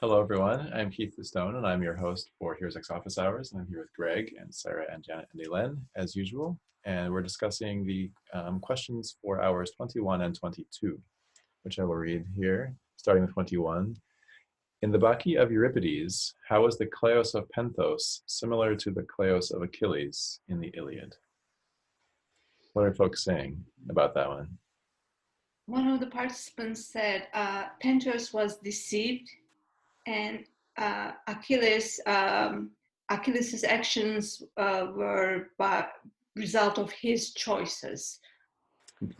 Hello, everyone. I'm Keith DeStone, and I'm your host for HeroesX Office Hours. And I'm here with Greg and Sarah and Janet and Elaine, as usual. And we're discussing the questions for hours 21 and 22, which I will read here, starting with 21. In the Bacchae of Euripides, how is the kleos of Pentheus similar to the kleos of Achilles in the Iliad? What are folks saying about that one? One of the participants said Pentheus was deceived, and Achilles' actions were by result of his choices.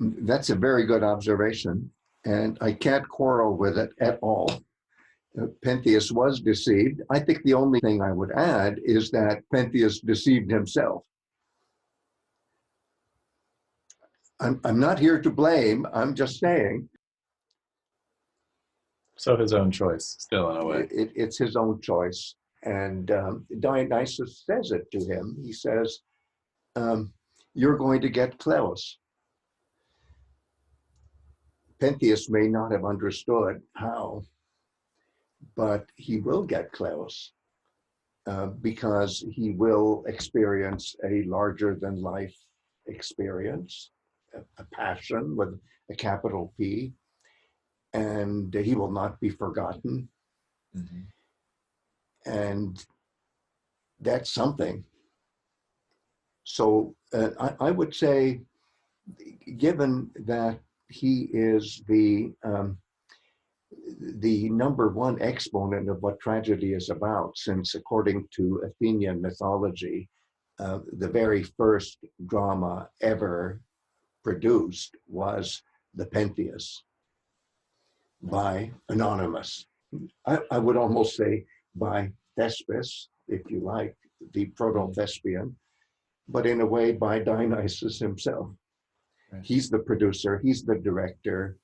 That's a very good observation, and I can't quarrel with it at all. Pentheus was deceived. I think the only thing I would add is that Pentheus deceived himself. I'm not here to blame, I'm just saying. So his own choice, still, in a way. It's his own choice. And Dionysus says it to him. He says, you're going to get kleos. Pentheus may not have understood how, but he will get kleos because he will experience a larger than life experience, a passion with a capital P, and he will not be forgotten. Mm-hmm. And that's something. So I would say, given that he is the number one exponent of what tragedy is about, since according to Athenian mythology, the very first drama ever produced was the Pentheus by Anonymous. I would almost say by Thespis, if you like, the proto-thespian, but in a way by Dionysus himself. Right. He's the producer, he's the director,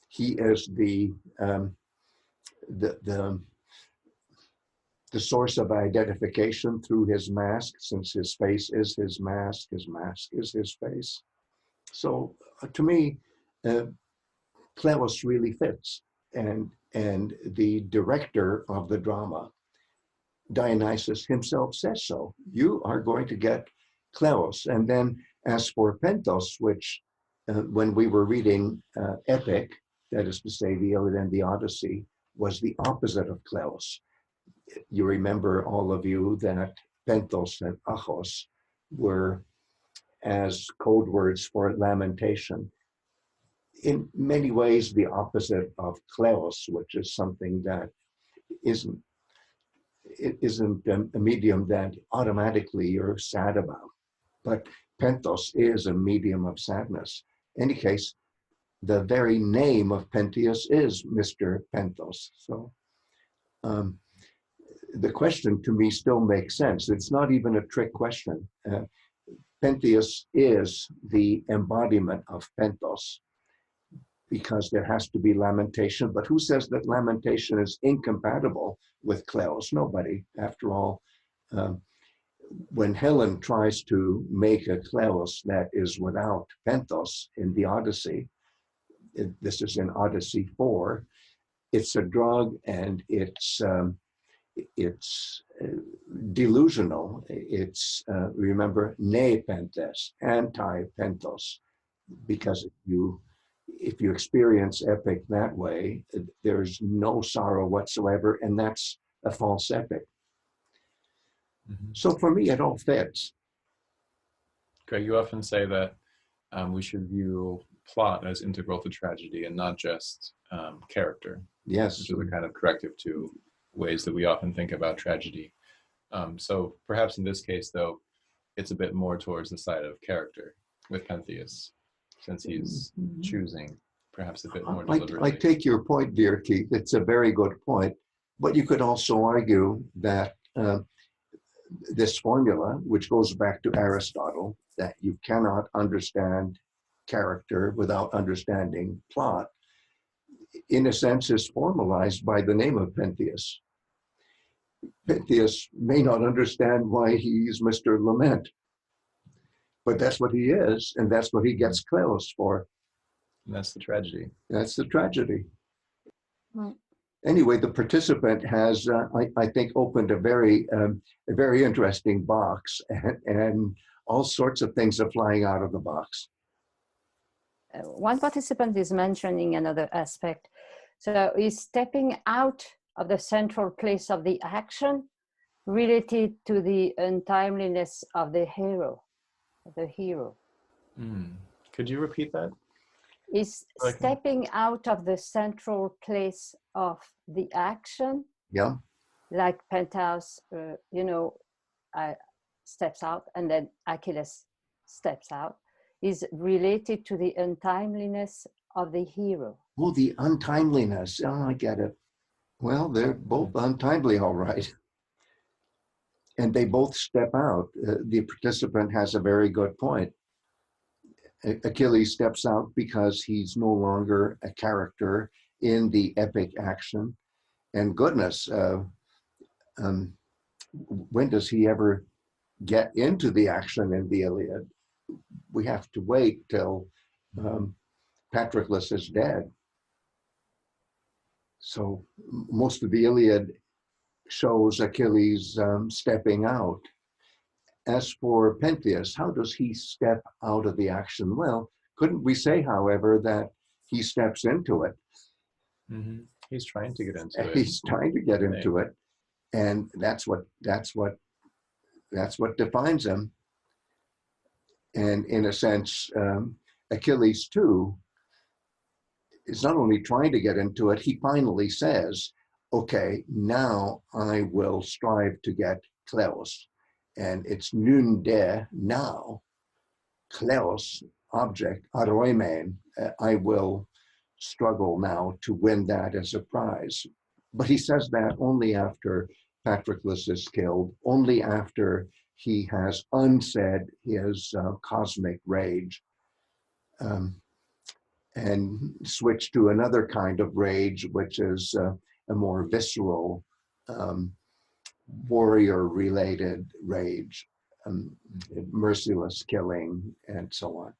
he is the source of identification through his mask, since his face is his mask is his face. So to me, kleos really fits, and the director of the drama, Dionysus himself, says so. You are going to get kleos. And then as for Pentheus, which when we were reading epic, that is to say the Iliad and the Odyssey, was the opposite of kleos. You remember, all of you, that Pentheus and Achos were as code words for lamentation. In many ways, the opposite of kleos, which is something that isn't a medium that automatically you're sad about. But Pentheus is a medium of sadness. In any case, the very name of Pentheus is Mr. Pentheus. So the question to me still makes sense. It's not even a trick question. Pentheus is the embodiment of Pentheus, because there has to be lamentation. But who says that lamentation is incompatible with kleos? Nobody. After all, when Helen tries to make a kleos that is without Pentheus in the Odyssey, this is in Odyssey 4, it's a drug, and it's delusional. It's, remember, ne Pentheus, anti-Pentheus, because if you experience epic that way, there's no sorrow whatsoever, and that's a false epic. Mm-hmm. So for me, it all fits. Greg, you often say that we should view plot as integral to tragedy and not just character. Yes. Which is a kind of corrective to ways that we often think about tragedy. So perhaps in this case, though, it's a bit more towards the side of character with Pentheus, since he's choosing perhaps a bit more deliberately. I take your point, dear Keith. It's a very good point. But you could also argue that this formula, which goes back to Aristotle, that you cannot understand character without understanding plot, in a sense is formalized by the name of Pentheus. Pentheus may not understand why he's Mr. Lament, but that's what he is, and that's what he gets kleos for. And that's the tragedy. That's the tragedy. Well, anyway, the participant has, I think, opened a very interesting box, and all sorts of things are flying out of the box. One participant is mentioning another aspect. So he's stepping out of the central place of the action related to the untimeliness of the hero. Could you repeat that? Is stepping out of the central place of the action. Yeah. Like Pentheus, steps out, and then Achilles steps out, is related to the untimeliness of the hero. Oh, the untimeliness. Oh, I get it. Well, they're both untimely, all right. And they both step out. The participant has a very good point. Achilles steps out because he's no longer a character in the epic action. And goodness, when does he ever get into the action in the Iliad? We have to wait till Patroclus is dead. So most of the Iliad shows Achilles stepping out. As for Pentheus, how does he step out of the action? Well, couldn't we say, however, that he steps into it? Mm-hmm. He's trying to get into it. He's trying to get into it, and that's what defines him. And in a sense, Achilles too is not only trying to get into it, he finally says, okay, now I will strive to get kleos. And it's nunde, now, kleos, object, aroimen, I will struggle now to win that as a prize. But he says that only after Patroclus is killed, only after he has unsaid his cosmic rage, and switched to another kind of rage, which is a more visceral, warrior-related rage, merciless killing, and so on.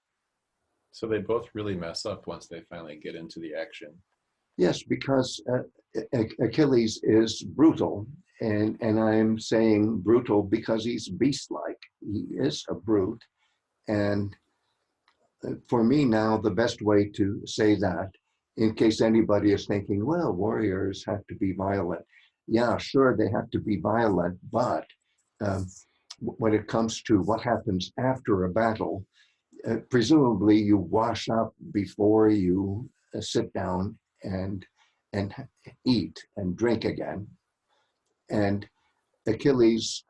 So they both really mess up once they finally get into the action. Yes, because Achilles is brutal, and I'm saying brutal because he's beast-like. He is a brute, and for me now, the best way to say that, in case anybody is thinking, well, warriors have to be violent. Yeah, sure, they have to be violent, but when it comes to what happens after a battle, presumably you wash up before you sit down and eat and drink again. And Achilles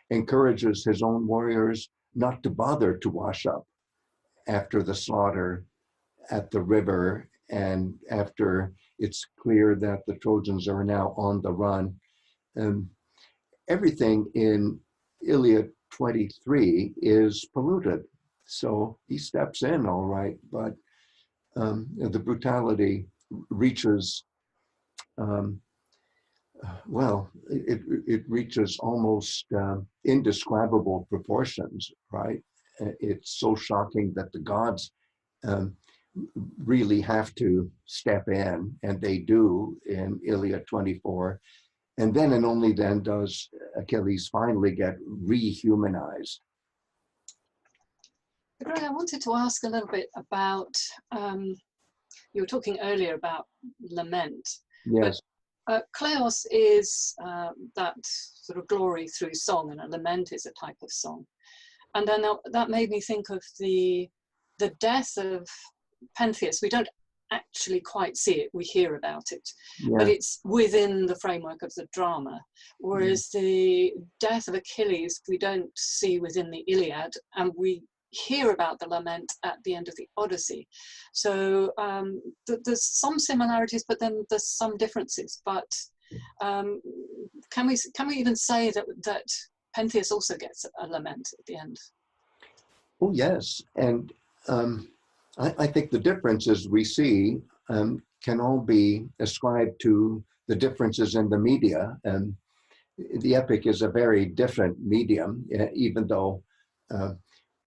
encourages his own warriors not to bother to wash up after the slaughter at the river, and after it's clear that the Trojans are now on the run. Everything in Iliad 23 is polluted. So he steps in, all right, but the brutality reaches, well, it reaches almost indescribable proportions, right? It's so shocking that the gods really have to step in, and they do in Iliad 24. And then and only then does Achilles finally get rehumanized. Greg, I wanted to ask a little bit about, you were talking earlier about lament. Yes. But kleos is that sort of glory through song, and a lament is a type of song. And then that made me think of the death of Pentheus. We don't actually quite see it, we hear about it, but it's within the framework of the drama. Whereas the death of Achilles, we don't see within the Iliad, and we hear about the lament at the end of the Odyssey. So there's some similarities, but then there's some differences. But can we even say that Pentheus also gets a lament at the end? Oh yes, and I think the differences we see can all be ascribed to the differences in the media. And the epic is a very different medium, even though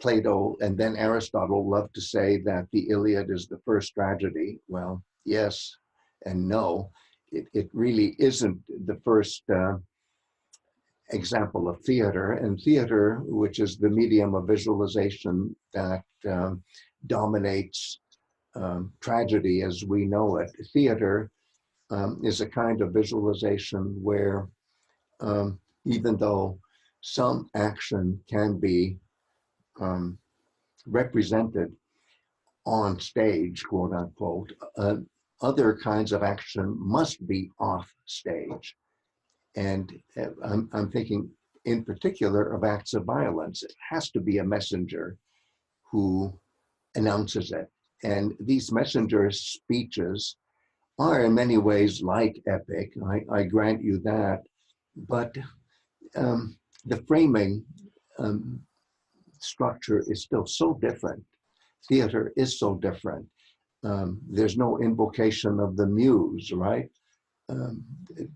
Plato and then Aristotle love to say that the Iliad is the first tragedy. Well, yes and no. it really isn't the first example of theater. And theater, which is the medium of visualization that dominates tragedy as we know it, theater is a kind of visualization where even though some action can be represented on stage, quote unquote, other kinds of action must be off stage. And I'm thinking in particular of acts of violence. It has to be a messenger who announces it. And these messenger speeches are in many ways like epic, I grant you that, but the framing structure is still so different. Theater is so different. There's no invocation of the muse, right?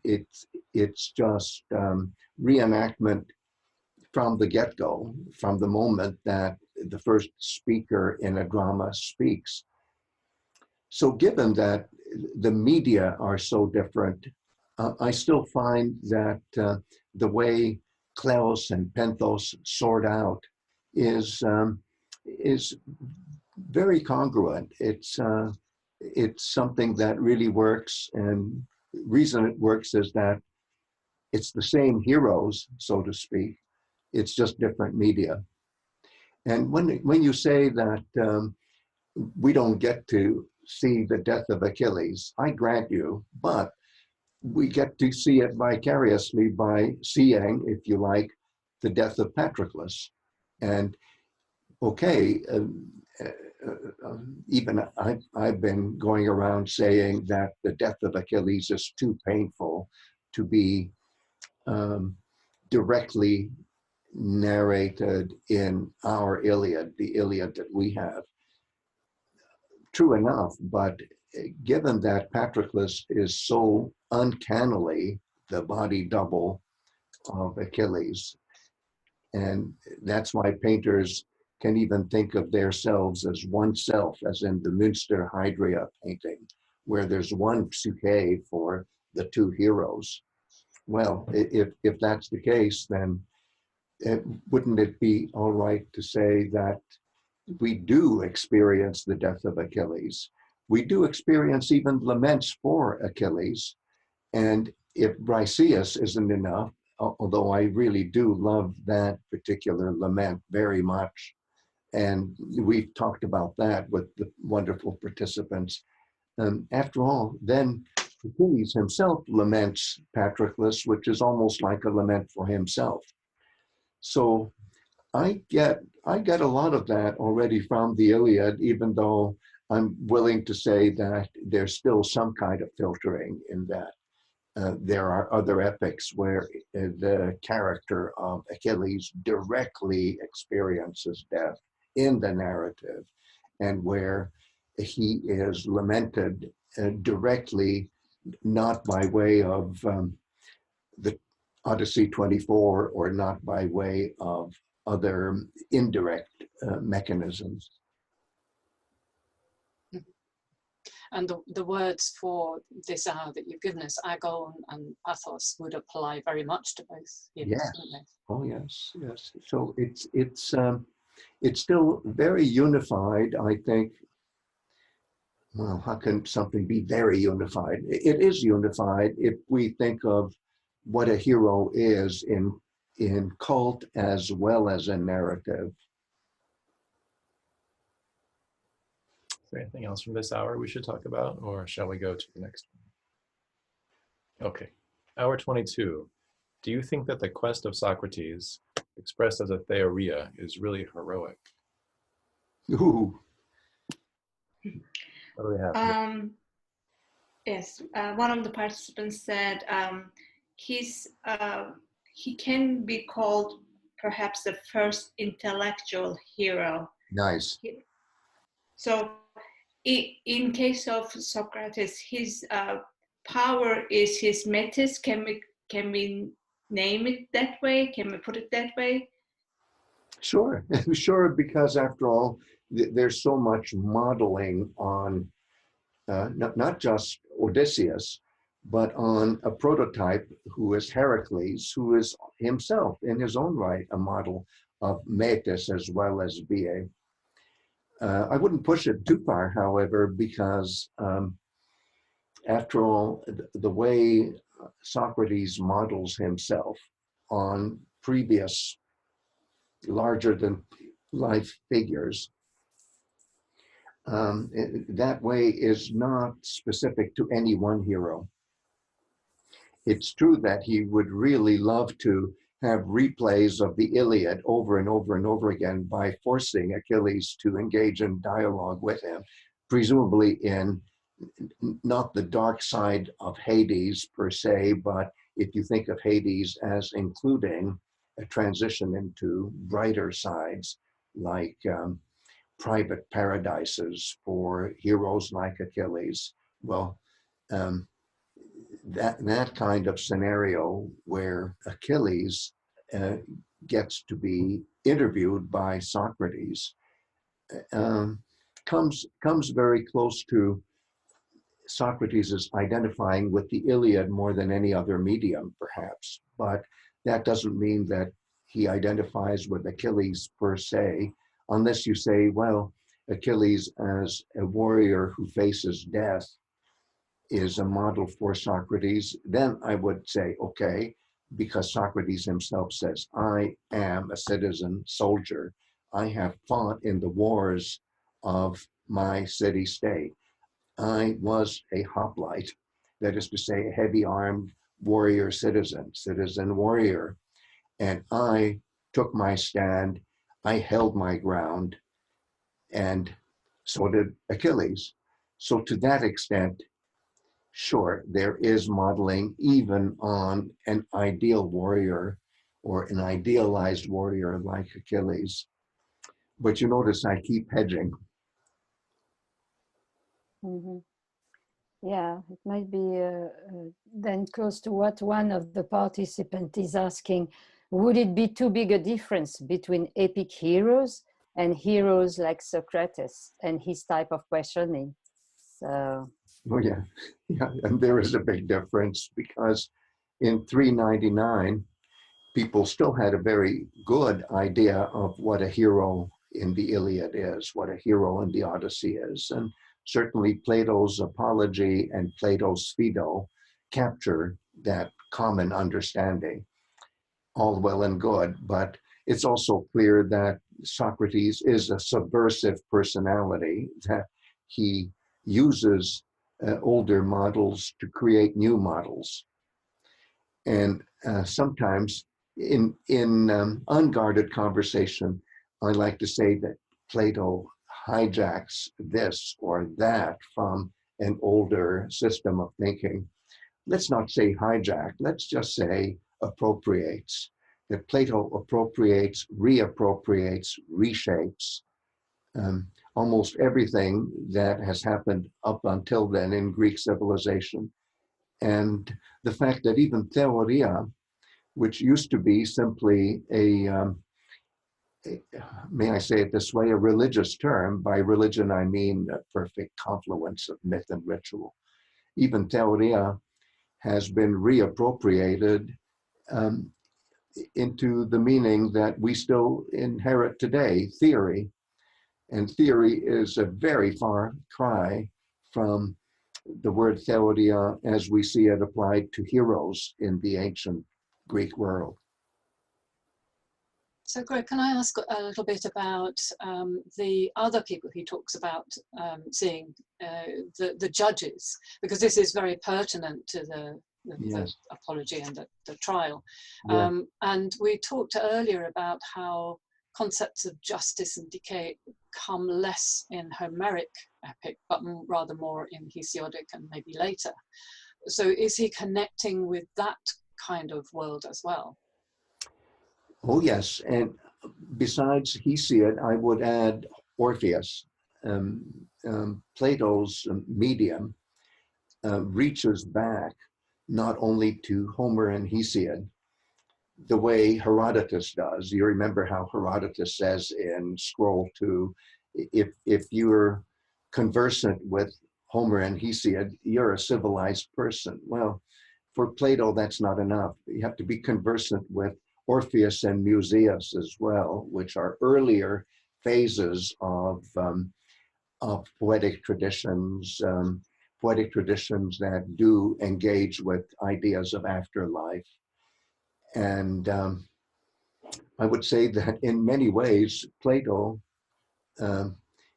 It's just reenactment from the get-go, from the moment that the first speaker in a drama speaks. So given that the media are so different, I still find that the way kleos and pentheus sort out is very congruent. It's something that really works, and the reason it works is that it's the same heroes, so to speak. It's just different media. And when you say that we don't get to see the death of Achilles, I grant you, but we get to see it vicariously by seeing, if you like, the death of Patroclus. And okay, even I've been going around saying that the death of Achilles is too painful to be directly narrated in our Iliad, the Iliad that we have. True enough, but given that Patroclus is so uncannily the body double of Achilles, and that's why painters can even think of themselves as one self, as in the Münster Hydria painting, where there's one Psyche for the two heroes. Well, if that's the case, then wouldn't it be all right to say that we do experience the death of Achilles? We do experience even laments for Achilles. And if Briseis isn't enough, although I really do love that particular lament very much, and we've talked about that with the wonderful participants, after all, then Achilles himself laments Patroclus, which is almost like a lament for himself. So I get a lot of that already from the Iliad, even though I'm willing to say that there's still some kind of filtering in that. There are other epics where the character of Achilles directly experiences death in the narrative, and where he is lamented directly, not by way of the Odyssey 24 or not by way of other indirect mechanisms. And the words for this hour that you've given us, agon and pathos, would apply very much to both heroes, Yes. wouldn't they? Oh yes, yes. So it's still very unified, I think. Well, how can something be very unified? It is unified if we think of what a hero is in cult as well as in narrative. Is there anything else from this hour we should talk about, or shall we go to the next one? Okay, hour 22. Do you think that the quest of Socrates, expressed as a theoria, is really heroic? Ooh. What do we have here? Yes, one of the participants said he can be called perhaps the first intellectual hero. Nice. So in case of Socrates, his power is his metis. Can we name it that way? Can we put it that way? Sure, sure, because after all, there's so much modeling on not just Odysseus, but on a prototype who is Heracles, who is himself in his own right a model of Metis as well as Bacchae. I wouldn't push it too far, however, because after all, the way Socrates models himself on previous larger than life figures, that way is not specific to any one hero. It's true that he would really love to have replays of the Iliad over and over and over again by forcing Achilles to engage in dialogue with him, presumably in not the dark side of Hades per se, but if you think of Hades as including a transition into brighter sides, like private paradises for heroes like Achilles. Well, that kind of scenario where Achilles gets to be interviewed by Socrates comes very close to Socrates is identifying with the Iliad more than any other medium, perhaps, but that doesn't mean that he identifies with Achilles per se, unless you say, well, Achilles as a warrior who faces death is a model for Socrates. Then I would say, okay, because Socrates himself says, I am a citizen soldier. I have fought in the wars of my city-state. I was a hoplite, that is to say, a heavy-armed warrior citizen warrior. And I took my stand, I held my ground, and so did Achilles. So to that extent, sure, there is modeling even on an ideal warrior or an idealized warrior like Achilles. But you notice I keep hedging. Mm-hmm. Yeah, it might be then close to what one of the participants is asking. Would it be too big a difference between epic heroes and heroes like Socrates and his type of questioning? So. Oh yeah, and there is a big difference because in 399, people still had a very good idea of what a hero in the Iliad is, what a hero in the Odyssey is, and certainly Plato's Apology and Plato's Phaedo capture that common understanding. All well and good, but it's also clear that Socrates is a subversive personality, that he uses older models to create new models. And sometimes in unguarded conversation, I like to say that Plato hijacks this or that from an older system of thinking. Let's not say hijack, let's just say appropriates. That Plato appropriates, reappropriates, reshapes almost everything that has happened up until then in Greek civilization. And the fact that even theoria, which used to be simply may I say it this way, a religious term. By religion, I mean a perfect confluence of myth and ritual. Even theoria has been reappropriated into the meaning that we still inherit today, theory. And theory is a very far cry from the word theoria as we see it applied to heroes in the ancient Greek world. So Greg, can I ask a little bit about the other people he talks about seeing, the judges, because this is very pertinent to the apology and the trial. Yeah. And we talked earlier about how concepts of justice and decay come less in Homeric epic, but rather more in Hesiodic and maybe later. So is he connecting with that kind of world as well? Oh yes, and besides Hesiod, I would add Orpheus. Plato's medium reaches back not only to Homer and Hesiod, the way Herodotus does. You remember how Herodotus says in Scroll 2, if you're conversant with Homer and Hesiod, you're a civilized person. Well, for Plato, that's not enough. You have to be conversant with Orpheus and Musaeus as well, which are earlier phases of poetic traditions that do engage with ideas of afterlife. And I would say that in many ways, Plato,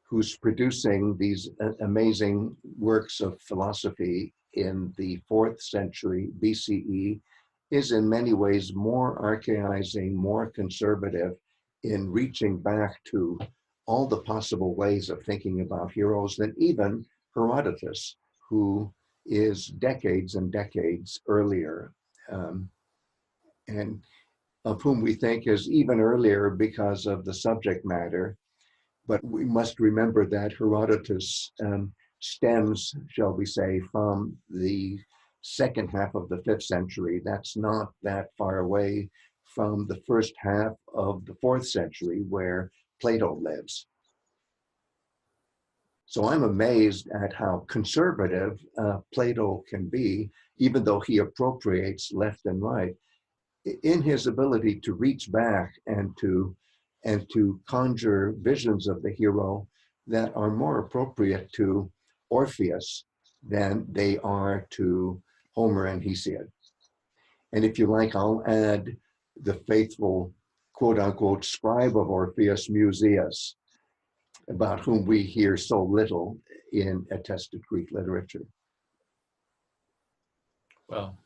who's producing these amazing works of philosophy in the 4th century BCE, is in many ways more archaizing, more conservative in reaching back to all the possible ways of thinking about heroes than even Herodotus, who is decades and decades earlier, and of whom we think is even earlier because of the subject matter. But we must remember that Herodotus stems, shall we say, from the second half of the 5th century. That's not that far away from the first half of the 4th century where Plato lives. So I'm amazed at how conservative Plato can be, even though he appropriates left and right, in his ability to reach back and to conjure visions of the hero that are more appropriate to Orpheus than they are to Homer and Hesiod. And if you like, I'll add the faithful, quote unquote, scribe of Orpheus, Musaeus, about whom we hear so little in attested Greek literature. Well,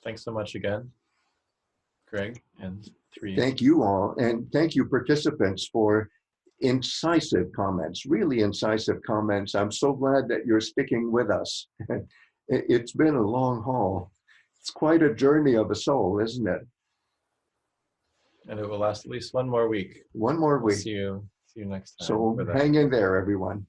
thanks so much again, Greg and three. Thank you all, and thank you participants for incisive comments, really incisive comments. I'm so glad that you're sticking with us. It's been a long haul. It's quite a journey of a soul, isn't it? And it will last at least one more week. One more week. See you next time. So hang in there, everyone.